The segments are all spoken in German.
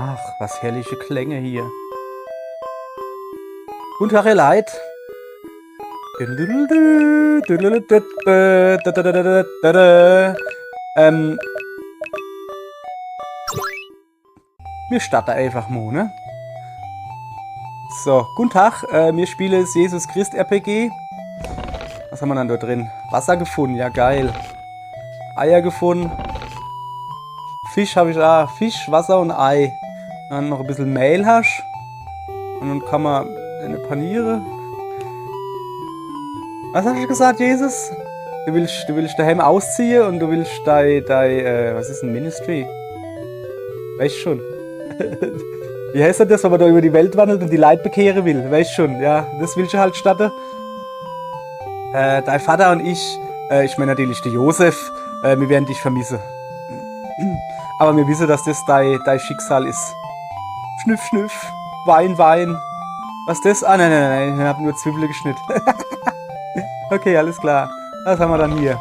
Ach, was herrliche Klänge hier. Guten Tag, ihr Leid. Wir starten einfach mal, ne? So, guten Tag, wir spielen das Jesus Christ RPG. Was haben wir dann da drin? Wasser gefunden, ja geil. Eier gefunden. Fisch habe ich da. Fisch, Wasser und Ei. Dann noch ein bisschen Mehl hast. Und dann kann man eine Paniere. Was hast du gesagt, Jesus? Du willst daheim ausziehen und du willst was ist ein Ministry? Weißt schon. Wie heißt das, wenn man da über die Welt wandelt und die Leute bekehren will? Weißt schon, ja, das willst du halt statten. Dein Vater und ich meine natürlich der Josef, wir werden dich vermissen. Aber wir wissen, dass das dein Schicksal ist. Schnüff, schnüff, Wein, Wein. Was ist das? Ah, nein, ich habe nur Zwiebeln geschnitten. Okay, alles klar. Was haben wir dann hier?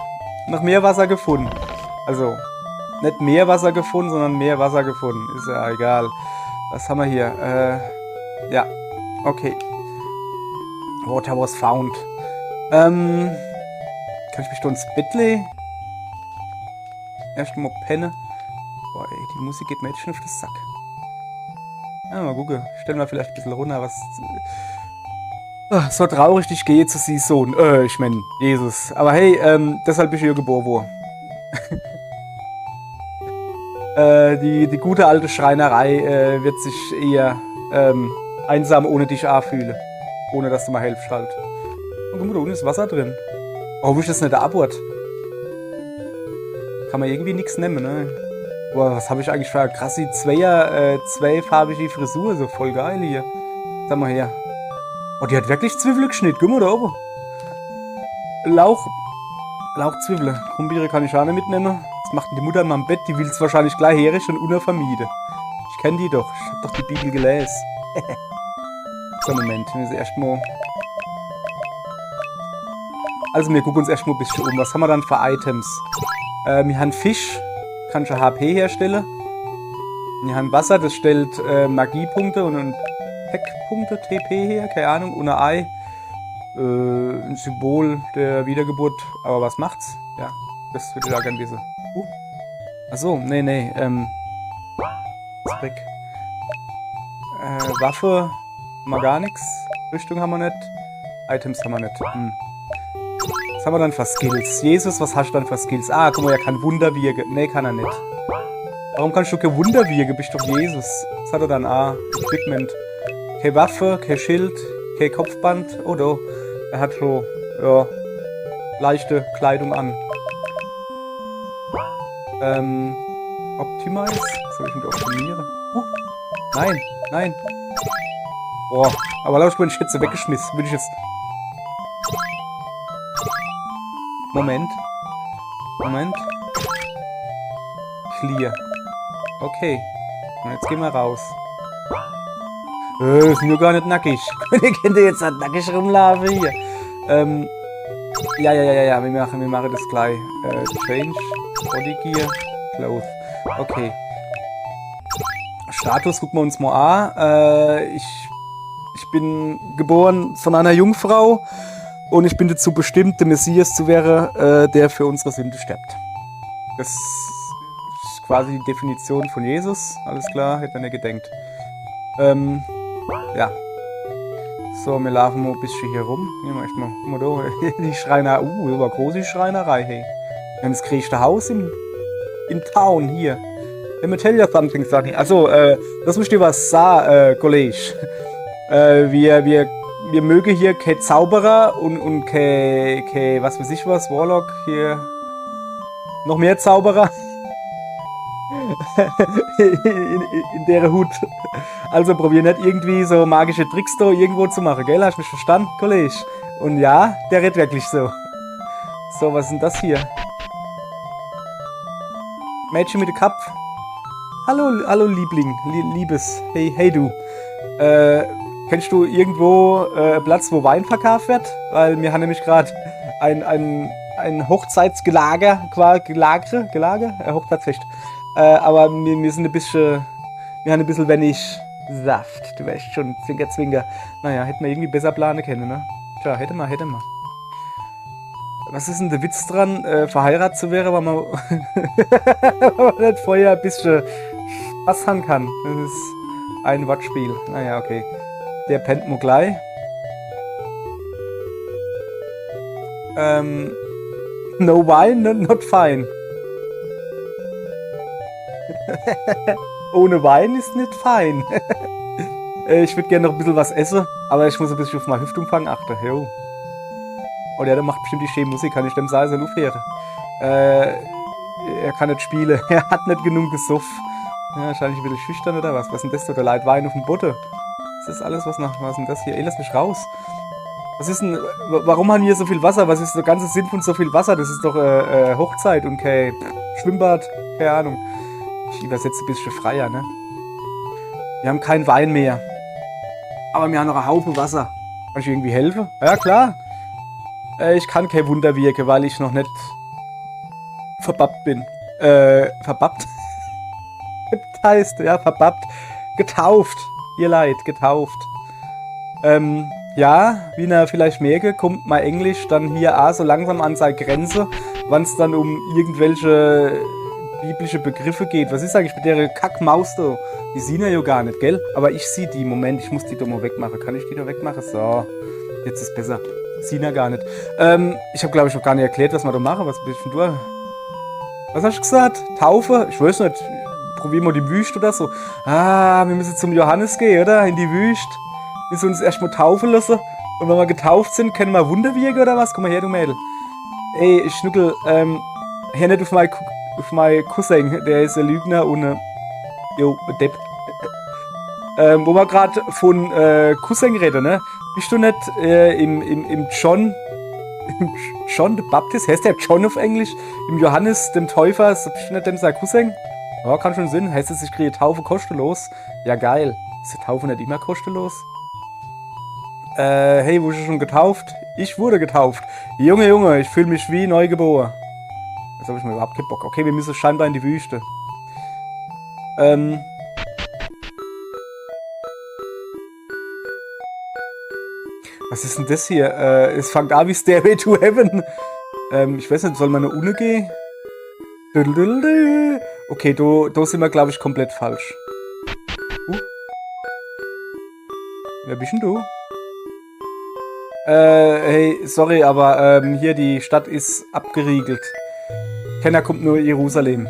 Noch mehr Wasser gefunden. Also, nicht mehr Wasser gefunden, sondern mehr Wasser gefunden. Ist ja egal. Was haben wir hier? Ja, okay. Water was found. Kann ich mich da ins Bett legen? Erst mal pennen. Boah, ey, die Musik geht mir jetzt schon auf den Sack. Ja, mal gucken. Stellen wir vielleicht ein bisschen runter, was... so traurig ich gehe zu sie Sohn. Ich meine, Jesus. Aber hey, deshalb bin ich hier geboren worden. Die gute alte Schreinerei wird sich eher einsam ohne dich anfühlen. Ohne dass du mal helfst halt. Und guck mal, da unten ist Wasser drin. Warum ist das nicht der Abort? Kann man irgendwie nichts nehmen, ne? Boah, was habe ich eigentlich für eine krasse zweifarbige Frisur? So voll geil hier. Sag mal her. Oh, die hat wirklich Zwiebeln geschnitten. Guck mal da oben. Lauchzwiebeln. Krummbiere kann ich auch nicht mitnehmen. Was macht denn die Mutter in meinem Bett? Die will es wahrscheinlich gleich herisch und unervermieden. Ich kenne die doch. Ich habe doch die Bibel gelesen. So, Moment. Wir müssen erstmal... Also, wir gucken uns erstmal ein bisschen um. Was haben wir dann für Items? Wir haben Fisch. Kann schon HP herstellen. Wir haben Wasser. Das stellt Magiepunkte und Packpunkte, TP her. Keine Ahnung. Und ein Ei. Ein Symbol der Wiedergeburt. Aber was macht's? Ja, das würde ich auch gerne wissen. Achso, nee. Ist weg. Waffe haben wir gar nichts. Rüstung haben wir nicht. Items haben wir nicht. Was haben wir dann für Skills? Jesus, was hast du dann für Skills? Ah, guck mal, er kann Wunder wirken. Nee, kann er nicht. Warum kannst du kein Wunder wirken? Bist doch Jesus. Was hat er dann? Ah, Equipment. Keine Waffe, kein Schild, kein Kopfband. Oh, doch. Er hat so, ja, leichte Kleidung an. Optimize? Soll ich ihn optimieren? Nein. Boah, aber laut bin ich jetzt weggeschmissen. Will ich jetzt... Moment. Clear. Okay. Und jetzt gehen wir raus. Ist nur gar nicht nackig. Ihr könnt jetzt halt nackig rumlaufen hier. Ja. Wir machen das gleich. Change. Body Gear. Clothes. Okay. Status gucken wir uns mal an. Ich bin geboren von einer Jungfrau. Und ich bin dazu bestimmt, der Messias zu werden, der für unsere Sünde stirbt. Das ist quasi die Definition von Jesus. Alles klar, hätte man nicht gedenkt. Ja. So, wir laufen mal ein bisschen hier rum. Nehmen wir erstmal, guck mal da, die Schreinerei. Das war eine große Schreinerei, hey. Wir haben das größte Haus in Town hier. Let me tell you something, sag ich. Also, das muss ich dir was sagen, Kollege. Wir mögen hier kein Zauberer und kein was weiß ich was, Warlock, hier noch mehr Zauberer in der Hut. Also probier nicht irgendwie so magische Tricks da irgendwo zu machen, gell? Hast du mich verstanden, Kollege? Und ja, der redet wirklich so. So, was ist denn das hier? Mädchen mit dem Kopf. Hallo Liebling, Liebes, hey du. Kennst du irgendwo Platz, wo Wein verkauft wird? Weil wir haben nämlich gerade ein Hochzeitsgelager, Hochzeitsfest. Aber wir sind ein bisschen Wir haben ein bisschen wenig Saft. Du weißt schon, Zwinker, Zwinker. Naja, hätten wir irgendwie besser planen können, ne? Tja, hätte man. Was ist denn der Witz dran, verheiratet zu werden, weil man, weil man nicht vorher ein bisschen Spaß haben kann? Das ist ein Wortspiel. Naja, okay. Der pennt mir gleich. No wine, not fine. Ohne Wein ist nicht fein. Ich würde gerne noch ein bisschen was essen, aber ich muss ein bisschen auf meinen Hüftumfang achten. Jo. Oh, der macht bestimmt die schöne Musik, kann ich dem sagen, so aufhören. Er kann nicht spielen, er hat nicht genug gesoffen. Ja, wahrscheinlich ein bisschen schüchtern oder was? Was ist denn das da? Der Leid Wein auf dem Boden. Das ist alles, was ist denn das hier? Ey, lass mich raus. Was ist denn, warum haben wir so viel Wasser? Was ist der ganze Sinn von so viel Wasser? Das ist doch Hochzeit und kein Schwimmbad, keine Ahnung. Ich übersetze ein bisschen freier, ne? Wir haben keinen Wein mehr. Aber wir haben noch einen Haufen Wasser. Kann ich irgendwie helfen? Ja, klar. Ich kann kein Wunder wirken, weil ich noch nicht verbappt bin. Verbappt? Heißt, ja, verbappt. Getauft. Ihr Leid, getauft. Ja, wie ihr vielleicht merke, kommt mal Englisch dann hier auch so langsam an seine Grenze, wenn es dann um irgendwelche biblische Begriffe geht. Was ist eigentlich mit der Kackmaus da? Die sehen ja gar nicht, gell? Aber ich sehe die. Moment, ich muss die doch mal wegmachen. Kann ich die da wegmachen? So, jetzt ist besser. Sehen ja gar nicht. Ich habe, glaube ich, noch gar nicht erklärt, was wir da machen. Was bist denn du? Was hast du gesagt? Taufe? Ich weiß nicht. Probieren wir die Wüste oder so. Ah, wir müssen zum Johannes gehen, oder? In die Wüste. Wir müssen uns erstmal taufen lassen. Und wenn wir getauft sind, können wir Wunder wirken, oder was? Komm mal her, du Mädel. Ey, Schnuckel, hör nicht auf mein Cousin. Der ist ein Lügner und ein Depp. Wo wir gerade von Cousin reden, ne? Bist du nicht im John the Baptist? Heißt der John auf Englisch? Im Johannes, dem Täufer, bist du nicht dem sein Cousin? Ja, kann schon Sinn. Heißt es, ich kriege Taufe kostenlos? Ja, geil. Ist die Taufe nicht immer kostenlos? Hey, wurdest du schon getauft? Ich wurde getauft. Junge, ich fühle mich wie neugeboren. Jetzt habe ich mir überhaupt keinen Bock. Okay, wir müssen scheinbar in die Wüste. Was ist denn das hier? Es fängt an wie Stairway to Heaven. Ich weiß nicht, soll man eine Unne gehen? Okay, da sind wir, glaube ich, komplett falsch. Wer bist denn du? Hey, sorry, aber hier die Stadt ist abgeriegelt. Kenner kommt nur Jerusalem.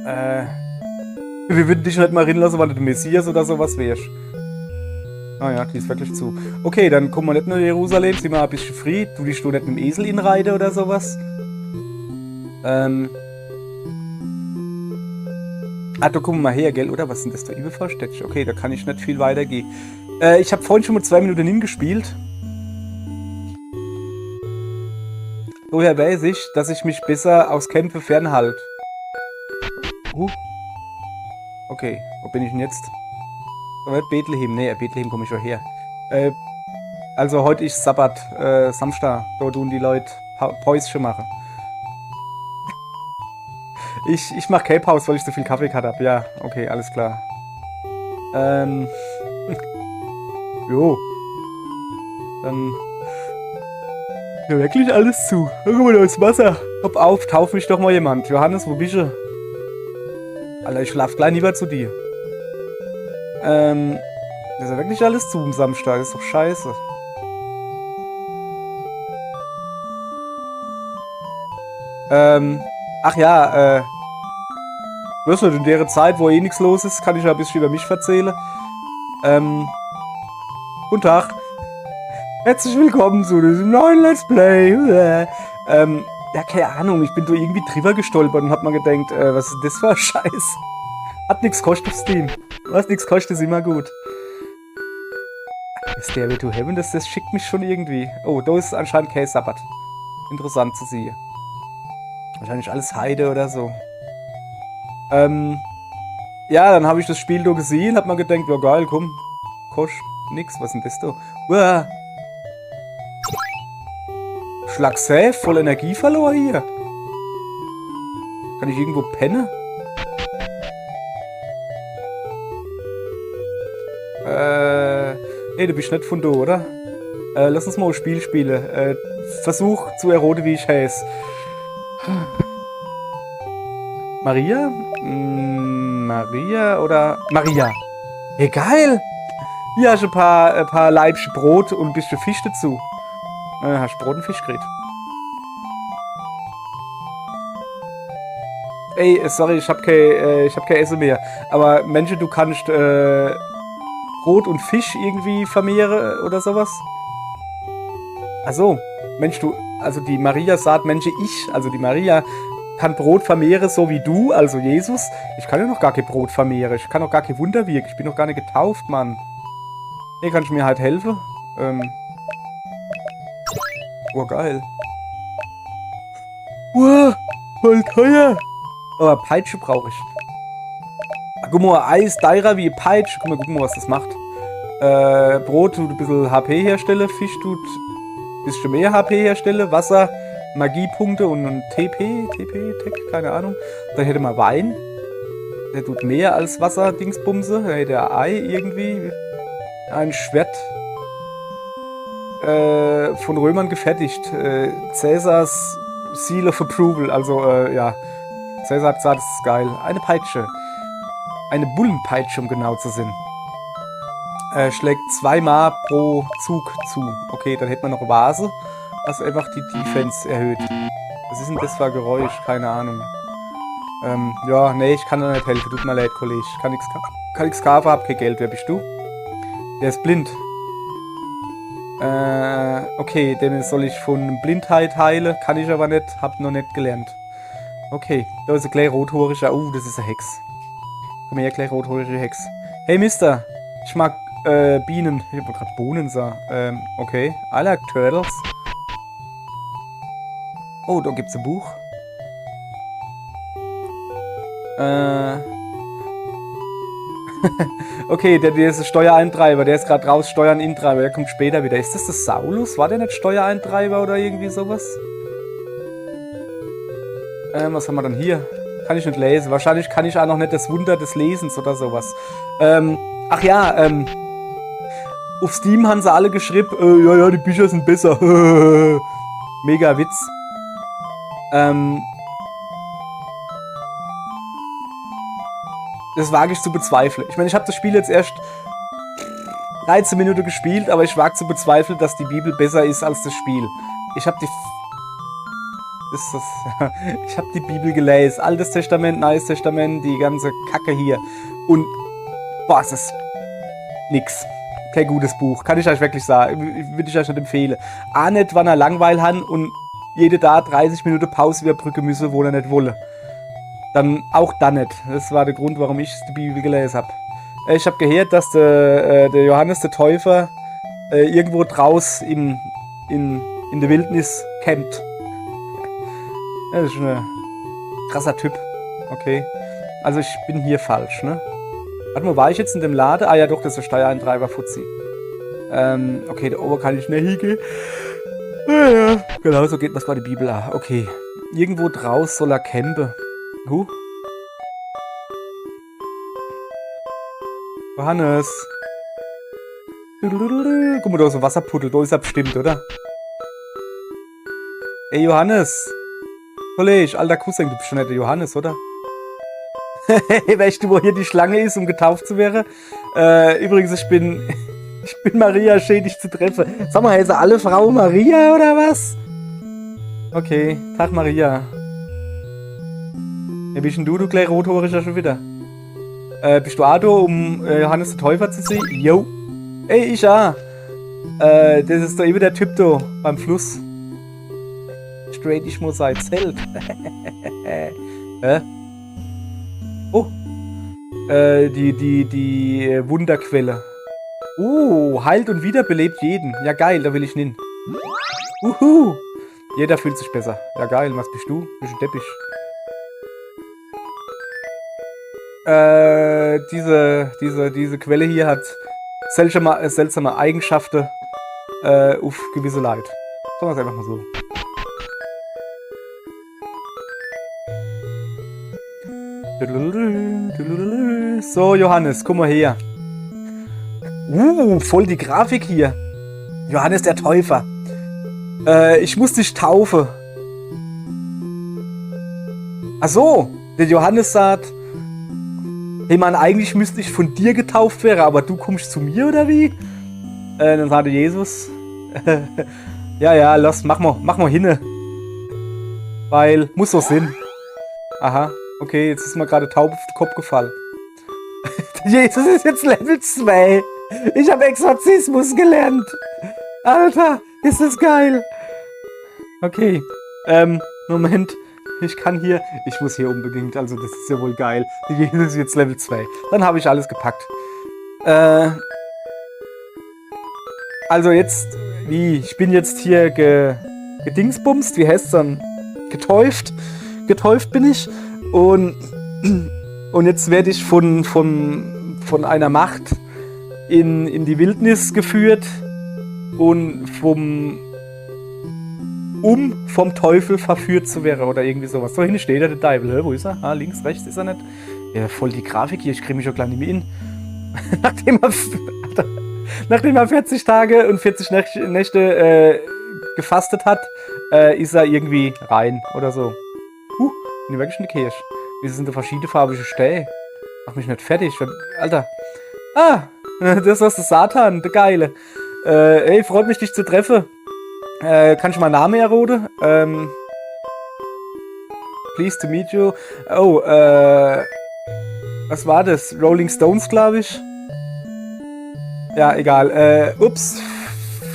Wir würden dich nicht mal reinlassen, weil du der Messias oder sowas wärst. Ah ja, die ist wirklich zu. Okay, dann kommen wir nicht nur Jerusalem, sind wir ein bisschen frei. Du dich nicht mit dem Esel inreiten oder sowas. Ah, da kommen wir mal her, gell? Oder was sind das da? Übervorstädtisch? Okay, da kann ich nicht viel weitergehen. Ich habe vorhin schon mal 2 Minuten hingespielt. Woher weiß ich, dass ich mich besser aus Kämpfen fernhalte? Okay, wo bin ich denn jetzt? Bethlehem, nee, Bethlehem komme ich schon her. Also heute ist Sabbat, Samstag, da tun die Leute Päuschen machen. Ich mache keine Pause, weil ich so viel Kaffee gehabt habe. Ja, okay, alles klar. Jo. Dann. Ja, wirklich alles zu. Guck mal, da ist Wasser. Hopp auf, tauf mich doch mal jemand. Johannes, wo bist du? Alter, ich schlaf gleich lieber zu dir. Das ist ja wirklich alles zu am Samstag. Das ist doch scheiße. Ach ja, weißt du, in der Zeit, wo eh nichts los ist, kann ich ja ein bisschen über mich erzählen. Guten Tag. Herzlich willkommen zu diesem neuen Let's Play. Ja, keine Ahnung, ich bin da irgendwie drüber gestolpert und hab mal gedacht, was ist das für ein Scheiß? Hat nichts kostet auf Steam. Was nichts kostet, ist immer gut. Stairway to Heaven, das schickt mich schon irgendwie. Oh, da ist anscheinend kein Sabbat. Interessant zu sehen. Wahrscheinlich alles Heide oder so. Ja, dann habe ich das Spiel da gesehen, hab mal gedacht, ja geil, komm, kostet nix, was ist denn das da? Uah. Schlag safe, voll Energie verloren hier. Kann ich irgendwo pennen? Ey, du bist nicht von da, oder? Lass uns mal ein Spiel spielen. Versuch zu erraten, wie ich heiße. Maria? Maria oder Maria? Ja, geil! Hier hast du ein paar Laibchen Brot und ein bisschen Fisch dazu. Hast Brot und Fisch gekriegt. Ey, sorry, ich hab kein Essen mehr. Aber Menschen, du kannst Brot und Fisch irgendwie vermehren oder sowas? Achso, Mensch, also die Maria sagt, Mensch, also die Maria kann Brot vermehren, so wie du, also Jesus. Ich kann ja noch gar kein Brot vermehren. Ich kann noch gar kein Wunder wirken. Ich bin noch gar nicht getauft, Mann. Hey, kannst du mir halt helfen? Oh, geil. Wow, voll teuer. Aber Peitsche brauche ich. Ach, guck mal, Eis, teurer wie Peitsche. Guck mal, was das macht. Brot tut ein bisschen HP herstellen, Fisch tut ein bisschen mehr HP herstellen, Wasser, Magiepunkte und TP, Tech, keine Ahnung. Dann hätte man Wein. Der tut mehr als Wasser, Dingsbumse. Dann hätte er Ei irgendwie. Ein Schwert. Von Römern gefertigt. Cäsars Seal of Approval. Also, ja. Cäsar hat gesagt, das ist geil. Eine Peitsche. Eine Bullenpeitsche, um genau zu sein. Schlägt 2-mal pro Zug zu. Okay, dann hätte man noch Vase, was einfach die Defense erhöht. Was ist denn das für ein Geräusch? Keine Ahnung. Ja, nee, ich kann da nicht helfen. Tut mir leid, Kollege. Ich kann nichts kaufen, hab kein Geld. Wer bist du? Der ist blind. Okay, den soll ich von Blindheit heilen. Kann ich aber nicht. Hab noch nicht gelernt. Okay, da ist ein kleiner rothaarischer. Das ist eine Hex. Komm her, kleine rothaarische Hex. Hey, Mister. Ich mag Bienen. Ich hab gerade Bohnen gesagt. Okay. I like turtles. Oh, da gibt's ein Buch. Okay, der ist ein Steuereintreiber. Der ist gerade raus, Steuern-Intreiber. Der kommt später wieder. Ist das der Saulus? War der nicht Steuereintreiber oder irgendwie sowas? Was haben wir dann hier? Kann ich nicht lesen. Wahrscheinlich kann ich auch noch nicht das Wunder des Lesens oder sowas. Ach ja, auf Steam haben sie alle geschrieben, ja, die Bücher sind besser. Mega Witz. Das wage ich zu bezweifeln. Ich meine, ich habe das Spiel jetzt erst 13 Minuten gespielt, aber ich wage zu bezweifeln, dass die Bibel besser ist als das Spiel. Ich habe ich habe die Bibel gelesen. Altes Testament, Neues Testament, die ganze Kacke hier. Und boah, es ist nix. Kein gutes Buch. Kann ich euch wirklich sagen. Würde ich euch nicht empfehlen. Auch nicht, wann er Langweil hat und jede da 30 Minuten Pause überbrücken müsse, wo er nicht wolle. Dann auch dann nicht. Das war der Grund, warum ich die Bibel gelesen habe. Ich habe gehört, dass der Johannes der Täufer irgendwo draus in der Wildnis campt. Das ist ein krasser Typ. Okay. Also ich bin hier falsch, ne? Warte mal, war ich jetzt in dem Laden? Ah ja doch, das ist der Steuereintreiber Fuzzi. Okay, da oben kann ich nicht hingehen. Ja. Genau, so geht das bei der Bibel an. Okay. Irgendwo draus soll er campen. Johannes. Guck mal, da ist ein Wasserpuddel. Da ist er bestimmt, oder? Ey, Johannes. Kollege, alter Cousin, du bist schon nicht der Johannes, oder? Weißt du, wo hier die Schlange ist, um getauft zu werden? Übrigens, ich bin Maria, schön dich zu treffen. Sag mal, heißen alle Frauen Maria, oder was? Okay, Tag Maria. Wer bist denn du gleich rothaarischer schon wieder? Bist du auch da, um Johannes den Täufer zu sehen? Jo. Ey, ich auch. Das ist doch eben der Typ da, beim Fluss. Straight, ich muss sein Zelt. Oh. Die Wunderquelle. Heilt und wiederbelebt jeden. Ja geil, da will ich hin. Jeder fühlt sich besser. Ja geil, was bist du? Bist du Deppich? Diese Quelle hier hat seltsame Eigenschaften auf gewisse Leid. Sagen wir es einfach mal so. So, Johannes, komm mal her. Voll die Grafik hier. Johannes der Täufer. Ich muss dich taufen. Ach so, der Johannes sagt, hey Mann, eigentlich müsste ich von dir getauft werden, aber du kommst zu mir, oder wie? Dann sagte Jesus, ja, mach mal hin. Weil, muss so sein. Aha, okay, jetzt ist mir gerade taub auf den Kopf gefallen. Jesus ist jetzt Level 2. Ich habe Exorzismus gelernt. Alter, ist das geil. Okay, Moment. Ich muss hier unbedingt, also das ist ja wohl geil. Jesus ist jetzt Level 2. Dann habe ich alles gepackt. Also jetzt, ich bin jetzt hier gedingsbumst, wie heißt es dann? Getäuft. Getäuft bin ich. Und jetzt werde ich von einer Macht in die Wildnis geführt und vom Teufel verführt zu werden oder irgendwie sowas. So, hinten steht der Teufel. Wo ist er? Ah, links, rechts ist er nicht. Ja, voll die Grafik hier. Ich kriege mich schon gleich nicht mehr in. Nachdem er 40 Tage und 40 Nächte gefastet hat, ist er irgendwie rein oder so. Bin ich wirklich eine Kirche. Wieso sind da verschiedene farbige Stäbe? Mach mich nicht fertig. Alter. Ah, das ist der Satan, der Geile. Ey, freut mich, dich zu treffen. Kann ich mal Namen erroten? Pleased to meet you. Oh, was war das? Rolling Stones, glaube ich. Ja, egal. Ups.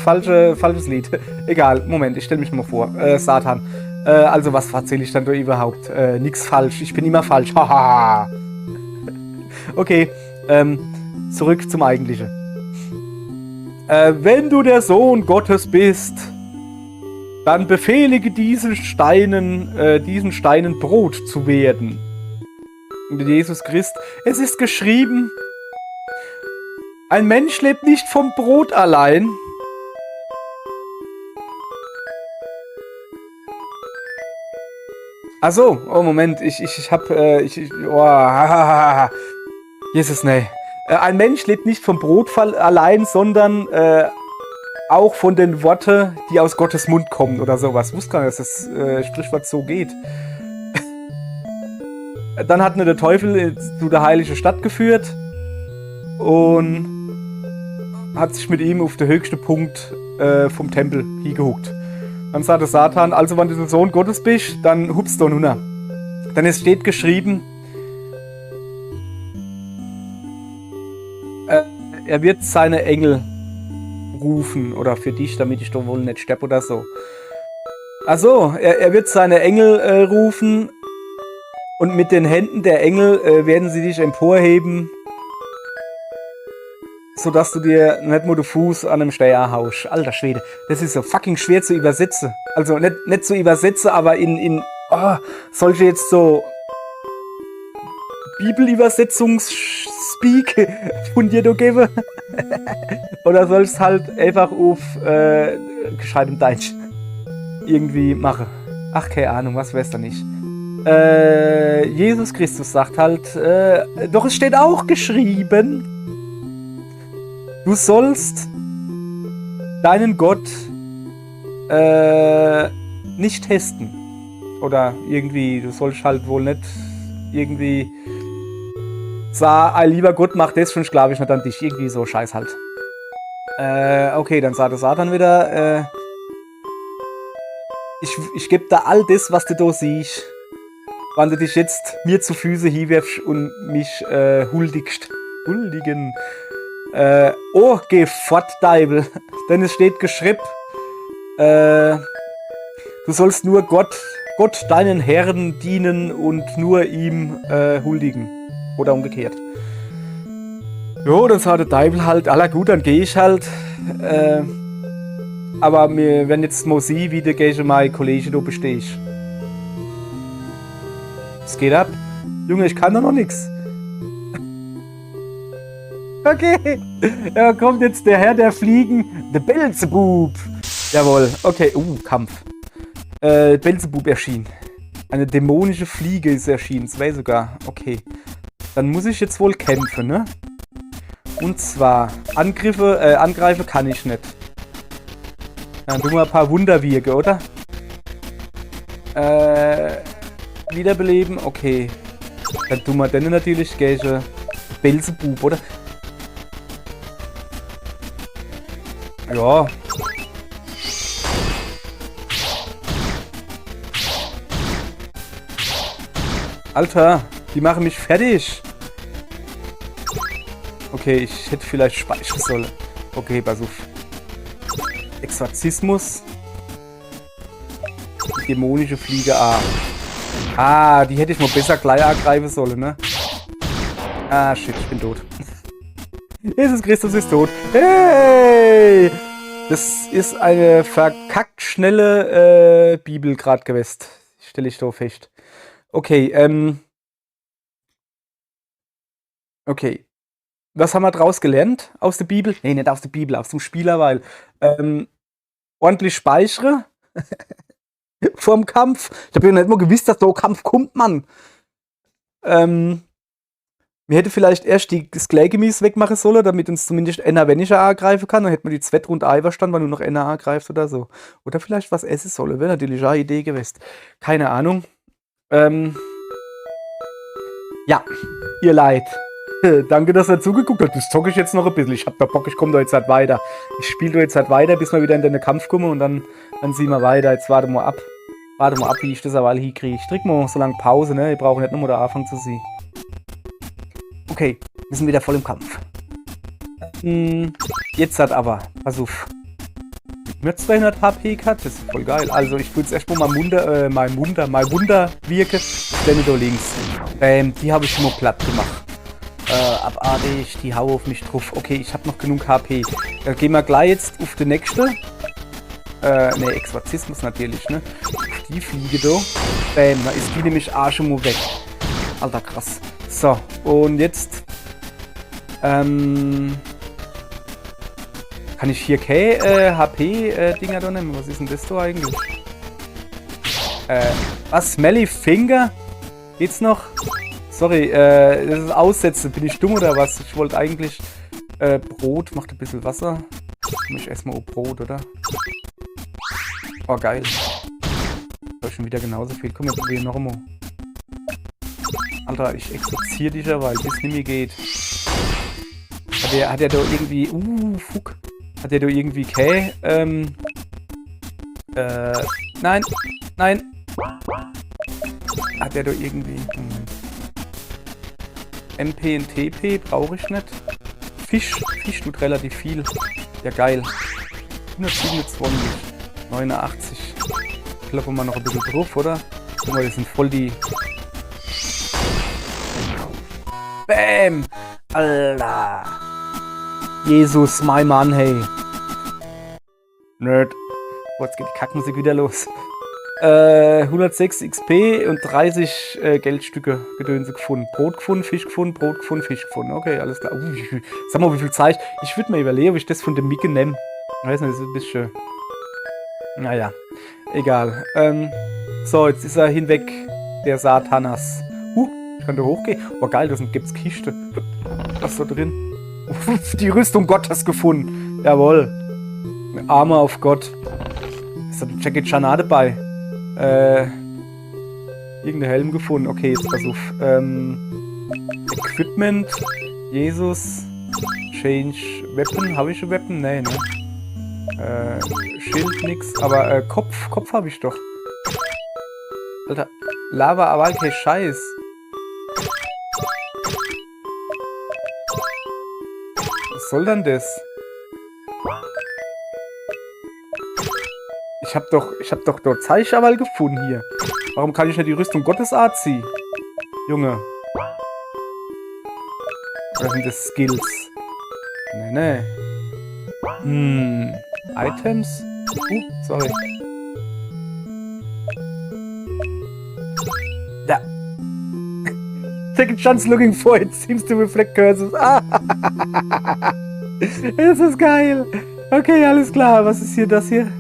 Falsches Lied. Egal, Moment, ich stelle mich mal vor. Satan. Also, was erzähle ich dann da überhaupt? Nix falsch. Ich bin immer falsch. Haha. Okay, zurück zum Eigentlichen. Wenn du der Sohn Gottes bist, dann befehlige diesen Steinen Brot zu werden. Und Jesus Christ, es ist geschrieben, ein Mensch lebt nicht vom Brot allein. Ach so, oh Moment, Jesus, nee. Ein Mensch lebt nicht vom Brot allein, sondern auch von den Worten, die aus Gottes Mund kommen oder sowas. Ich wusste gar nicht, dass das Sprichwort so geht. Dann hat der Teufel zu der heiligen Stadt geführt und hat sich mit ihm auf den höchsten Punkt vom Tempel hingehuckt. Dann sagte Satan, also wenn du der Sohn Gottes bist, dann hupst du runter. Dann ist steht geschrieben, er wird seine Engel rufen, oder für dich, damit ich doch wohl nicht sterbe oder so. Also, er wird seine Engel rufen und mit den Händen der Engel werden sie dich emporheben, sodass du dir nicht nur den Fuß an einem Steher haust. Alter Schwede, das ist so fucking schwer zu übersetzen. Also nicht zu übersetzen, aber in solche jetzt so Bibelübersetzungs-Speak von dir geben. Oder sollst du halt einfach auf gescheitem Deutsch irgendwie machen. Ach, keine Ahnung, was wär's da nicht. Jesus Christus sagt halt, doch es steht auch geschrieben, du sollst deinen Gott nicht testen. Oder irgendwie, du sollst halt wohl nicht irgendwie sagen, lieber Gott, mach das, schon glaube ich nicht an dich. Irgendwie so Scheiß halt. Okay, dann sagte Satan wieder, ich gebe da all das, was du da siehst, wenn du dich jetzt mir zu Füße hinwirfst und mich huldigst. Huldigen. Geh fort, Deibel. Denn es steht geschrieben, du sollst nur Gott, deinen Herrn, dienen und nur ihm huldigen. Oder umgekehrt. Jo, dann sagt der Deibel halt, aller gut, dann gehe ich halt. Aber wir werden jetzt mal sehen, wie der gegen meine Kollege da bestehst. Es geht ab. Junge, ich kann da noch nichts. Okay. Ja, kommt jetzt der Herr der Fliegen, der Belzebub. Jawohl. Okay, Kampf. Belzebub erschien. Eine dämonische Fliege ist erschienen. 2 sogar. Okay. Dann muss ich jetzt wohl kämpfen, ne? Und zwar, Angreifen kann ich nicht. Dann tun wir ein paar Wunderwirke, oder? Wiederbeleben, okay. Dann tun wir dann natürlich gegen Belzebub, oder? Ja. Alter, die machen mich fertig. Okay, ich hätte vielleicht speichern sollen. Okay, pass auf. Exorzismus. Die dämonische Fliege A. Ah, die hätte ich mal besser gleich angreifen sollen, ne? Ah, shit, ich bin tot. Jesus Christus ist tot. Hey! Das ist eine verkackt schnelle Bibel gerade gewesen. Stelle ich da fest. Okay, okay. Was haben wir draus gelernt? Aus der Bibel? Nee, nicht aus der Bibel, aus dem Spieler, weil ordentlich speichere vorm Kampf. Ich habe ja nicht mal gewusst, dass da ein Kampf kommt, Mann. Wir hätten vielleicht erst das Kleigemies wegmachen sollen, damit uns zumindest einer weniger angreifen kann. Dann hätten wir die Zwettrund Eiverstand, weil nur noch einer angreift oder so. Oder vielleicht was essen sollen. Wäre natürlich eine Idee gewesen. Keine Ahnung. Ja, ihr Leid. Danke, dass ihr zugeguckt habt. Das zocke ich jetzt noch ein bisschen. Ich hab da Bock, ich komme da jetzt halt weiter. Ich spiele da jetzt halt weiter, bis wir wieder in den Kampf kommen und dann sehen wir weiter. Jetzt warte mal ab. Warte mal ab, wie ich das aber hinkriege. Ich drück mal so lange Pause, ne? Ich brauche nicht nur den Anfang zu sehen. Okay, wir sind wieder voll im Kampf. Jetzt hat aber, pass auf. Mir 200 HP gehabt, das ist voll geil. Also ich tue jetzt erstmal mein Wunder wirke. Stelle da links. Die habe ich schon mal platt gemacht. Abartig, die hau auf mich drauf. Okay, ich habe noch genug HP. Dann gehen wir gleich jetzt auf den nächsten. Ne, Exorzismus natürlich, ne? Auf die Fliege da. Bam, da ist die nämlich auch schon mal weg. Alter, krass. So, und jetzt kann ich hier keine HP-Dinger da nehmen? Was ist denn das da eigentlich? Was? Smelly Finger? Geht's noch? Sorry, das ist Aussetzen. Bin ich dumm oder was? Ich wollte eigentlich Brot. Macht ein bisschen Wasser. Ich esse mal Brot, oder? Oh, geil. Da ist schon wieder genauso viel. Komm, wir probieren noch einmal. Alter, ich exorziere dich ja, weil bis nicht mehr geht. Hat der da irgendwie... fuck. Hat der da irgendwie nein. Nein. Hat der da irgendwie... MP und TP brauche ich nicht. Fisch tut relativ viel. Ja, geil. 127. 89. Kloppen wir noch ein bisschen drauf, oder? Guck mal, das sind voll die... Bäm! Alter! Jesus, mein Mann, hey! Nerd. Oh, jetzt geht die Kackmusik wieder los. 106 XP und 30 Geldstücke Gedönse gefunden. Brot gefunden, Fisch gefunden, Brot gefunden, Fisch gefunden. Okay, alles klar. Sag mal, wie viel Zeit? Ich würde mir überlegen, ob ich das von der Micke nehme. Ich weiß nicht, das ist ein bisschen... Naja, egal. So, jetzt ist er hinweg, der Satanas. Ich kann da hochgehen. Oh geil, da gibt's Kiste. Was ist da drin? Die Rüstung Gottes gefunden. Jawohl. Arme auf Gott. Ist da ein Jackie Chan dabei? Irgendein Helm gefunden. Okay, jetzt pass auf. Equipment. Jesus. Change Weapon. Habe ich ein Weapon? Nee, ne? Schild nix. Aber Kopf habe ich doch. Alter. Lava, aber kein Scheiß. Was soll denn das? Ich hab doch dort Zeichenwall gefunden hier. Warum kann ich nicht die Rüstung Gottes anziehen? Junge. Was sind das Skills? Nee. Items? Sorry. Da. Second chance looking for it seems to reflect curses. Das ist geil. Okay, alles klar. Was ist hier das hier?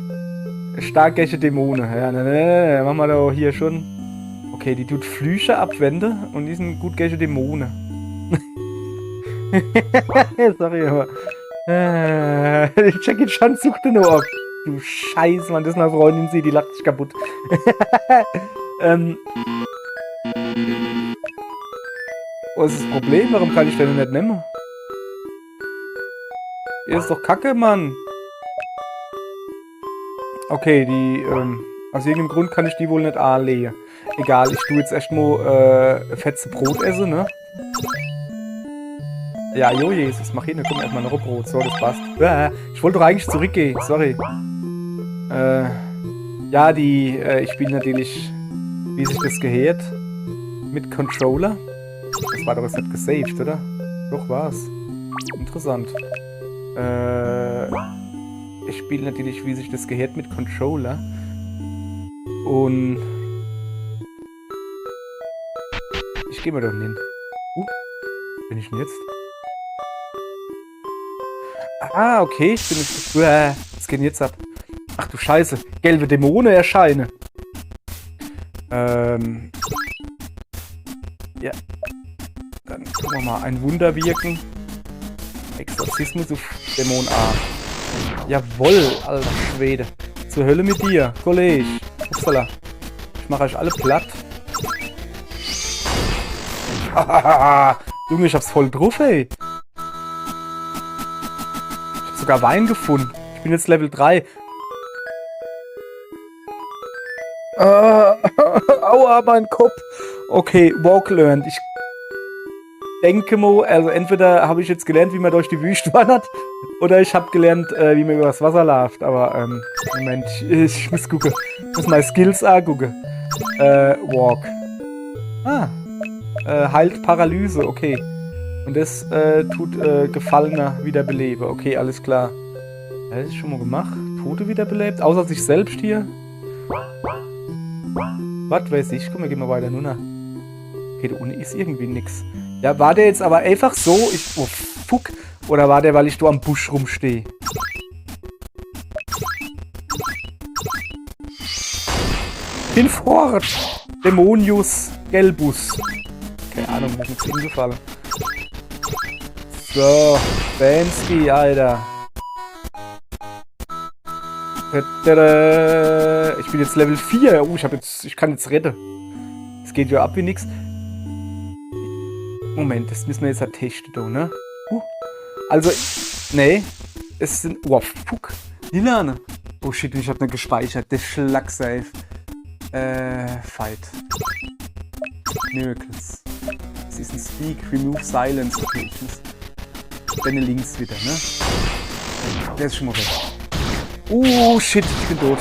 Starkgäche Dämonen. Ja, ne. Machen wir da hier schon. Okay, die tut Flüche abwende und die sind gut gäche Dämonen. Sorry, aber. Jackie Chan sucht den nur ab. Du Scheiße, Mann, das ist meine Freundin, die lacht sich kaputt. Was ist das Problem? Warum kann ich den nicht nehmen? Ihr ist doch kacke, Mann. Okay, die, aus irgendeinem Grund kann ich die wohl nicht anlegen. Egal, ich tue jetzt erstmal, fetze Brot essen, ne? Ja, jo, Jesus, mach hin, komm, erstmal noch ein Brot. So, das passt. Ich wollte doch eigentlich zurückgehen, sorry. Ja, ich spiele natürlich, wie sich das gehört, mit Controller. Das war doch jetzt nicht gesaved, oder? Doch, war's. Interessant. Ich spiele natürlich, wie sich das gehört, mit Controller. Und ich gehe mal da hin. Bin ich denn jetzt? Ah, okay, ich bin jetzt. Was geht denn jetzt ab? Ach du Scheiße, gelbe Dämonen erscheinen. Ja. Dann gucken wir mal. Ein Wunder wirken. Exorzismus auf Dämon A. Jawoll, alter Schwede. Zur Hölle mit dir, Kollege. Upsala. Ich mache euch alle platt. Junge, ich hab's voll drauf, ey. Ich hab sogar Wein gefunden. Ich bin jetzt Level 3. Aua, mein Kopf. Okay, Walk learned. Ich denke mal, also entweder habe ich jetzt gelernt, wie man durch die Wüste wandert, oder ich habe gelernt, wie man übers Wasser läuft. Aber, Moment, ich muss gucken. Ich muss meine Skills angucken. Walk. Heilt Paralyse, okay. Und das tut Gefallener wiederbeleben. Okay, alles klar. Das ist schon mal gemacht. Tote wiederbelebt, außer sich selbst hier. Was weiß ich? Guck mal, gehen wir weiter nur nach. Okay, da unten ist irgendwie nix. Ja, war der jetzt aber einfach so? Oh, fuck. Oder war der, weil ich da am Busch rumstehe? Hinfort! Dämonius Gelbus. Keine Ahnung, mir ist nichts hingefallen. So, Bansky, Alter. Ich bin jetzt Level 4. Ich kann jetzt retten. Es geht ja ab wie nix. Moment, das müssen wir jetzt halt testen, da, ne? Also, nee. Es sind. Oh, fuck. Lilane. Oh shit, ich hab nicht gespeichert. Der Schlagsafe. Fight. Miracles. Das ist ein Speak, Remove Silence. Okay, ich muss. Deine Links wieder, ne? Der ist schon mal weg. Oh shit, ich bin tot.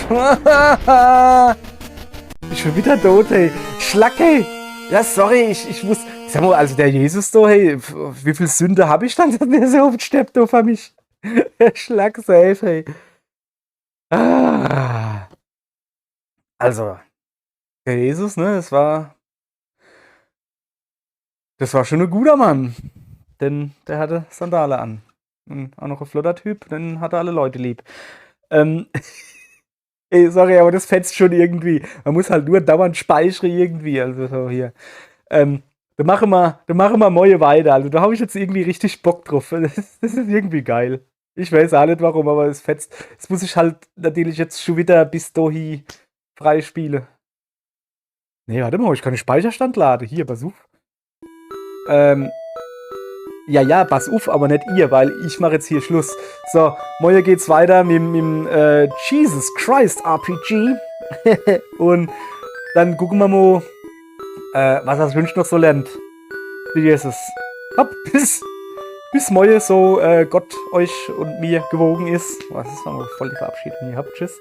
Ich bin wieder tot, ey. Schlag, ey. Ja, sorry, ich muss. Sag mal, also der Jesus da, hey, wie viel Sünde habe ich dann, dass der so oft stirbt da für mich? Schlag safe, hey. Also, der Jesus, ne, das war schon ein guter Mann. Denn der hatte Sandale an. Und auch noch ein flotter Typ, den hatte alle Leute lieb. Ey, sorry, aber das fetzt schon irgendwie. Man muss halt nur dauernd speichern irgendwie. Also so hier. Da machen wir neue weiter. Also da habe ich jetzt irgendwie richtig Bock drauf. Das ist irgendwie geil. Ich weiß auch nicht warum, aber es fetzt. Jetzt muss ich halt natürlich jetzt schon wieder bis dahin freispielen. Nee, warte mal, ich kann den Speicherstand laden. Hier, pass auf. Ja, pass auf, aber nicht ihr, weil ich mache jetzt hier Schluss. So, morgen geht's weiter mit dem Jesus Christ RPG. Und dann gucken wir mal, was das Wünsch noch so lernt. Jesus. Hopp, bis morgen so Gott euch und mir gewogen ist. Was ist nochmal voll die Verabschiedung hier. Hopp, tschüss.